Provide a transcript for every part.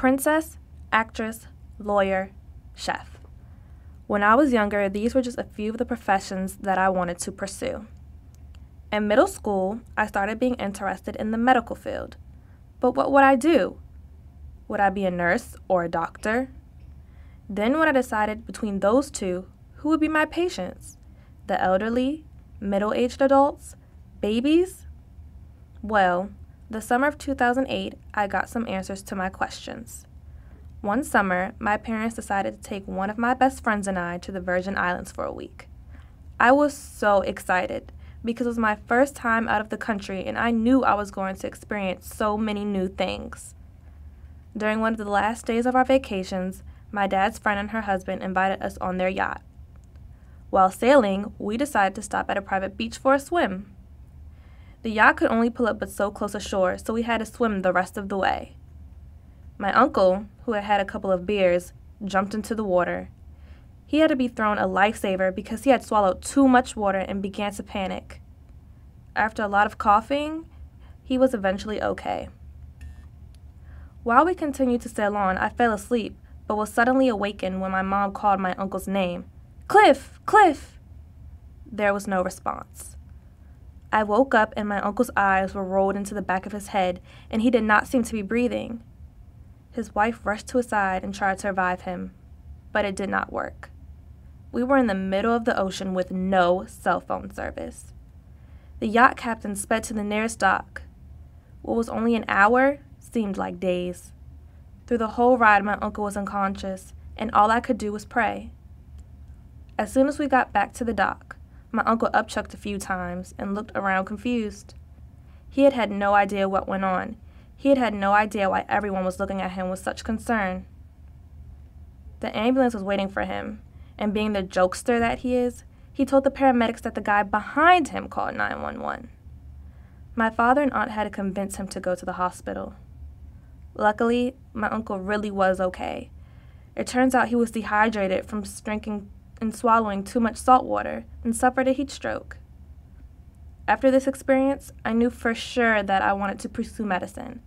Princess, actress, lawyer, chef. When I was younger, these were just a few of the professions that I wanted to pursue. In middle school, I started being interested in the medical field. But what would I do? Would I be a nurse or a doctor? Then when I decided between those two, who would be my patients? The elderly, middle-aged adults, babies? Well, the summer of 2008, I got some answers to my questions. One summer, my parents decided to take one of my best friends and I to the Virgin Islands for a week. I was so excited because it was my first time out of the country and I knew I was going to experience so many new things. During one of the last days of our vacations, my dad's friend and her husband invited us on their yacht. While sailing, we decided to stop at a private beach for a swim. The yacht could only pull up but so close ashore, so we had to swim the rest of the way. My uncle, who had had a couple of beers, jumped into the water. He had to be thrown a lifesaver because he had swallowed too much water and began to panic. After a lot of coughing, he was eventually okay. While we continued to sail on, I fell asleep, but was suddenly awakened when my mom called my uncle's name. "Cliff! Cliff!" There was no response. I woke up and my uncle's eyes were rolled into the back of his head, and he did not seem to be breathing. His wife rushed to his side and tried to revive him, but it did not work. We were in the middle of the ocean with no cell phone service. The yacht captain sped to the nearest dock. What was only an hour seemed like days. Through the whole ride, my uncle was unconscious, and all I could do was pray. As soon as we got back to the dock, my uncle upchucked a few times and looked around confused. He had had no idea what went on. He had had no idea why everyone was looking at him with such concern. The ambulance was waiting for him, and being the jokester that he is, he told the paramedics that the guy behind him called 911. My father and aunt had to convince him to go to the hospital. Luckily, my uncle really was okay. It turns out he was dehydrated from drinking and swallowing too much salt water and suffered a heat stroke. After this experience, I knew for sure that I wanted to pursue medicine.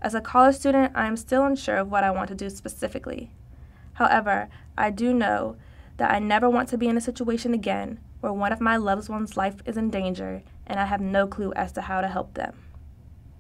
As a college student, I am still unsure of what I want to do specifically. However, I do know that I never want to be in a situation again where one of my loved ones' life is in danger and I have no clue as to how to help them.